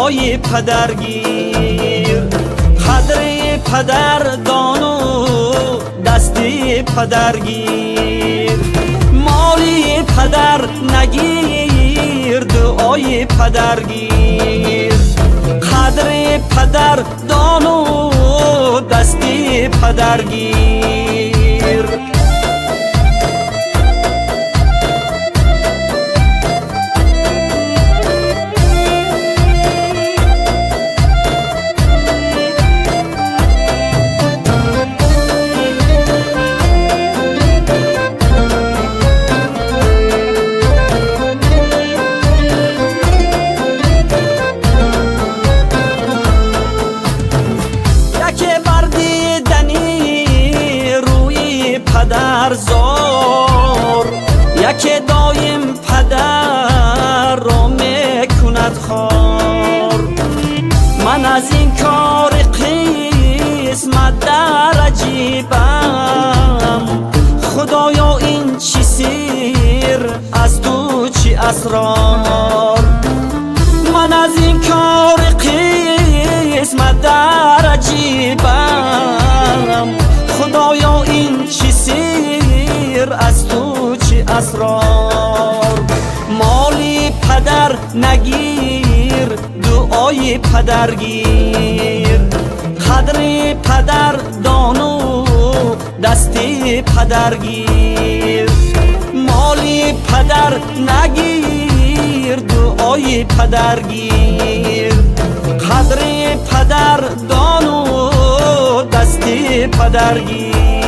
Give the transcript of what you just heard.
دعای پدرگیر. قدر پدر دانو دستی پدرگیر. مالی پدر نگیر دعای پدرگیر. قدر پدر دانو دستی پدرگیر. پدرزار یکی دایم پدر را میکند خوار. من از این کار قسمت در عجیبم. خدایا این چی سیر از تو چی اسرار. من از این کار قسمت در عجیبم. خدایا این چی سیر از تو چی اسرار. مالی پدر نگیر دعای پدرگیر. قدر پدر دانو دستی پدرگیر. مالی پدر نگیر دعای پدرگیر. قدر پدر دانو دستی پدرگیر.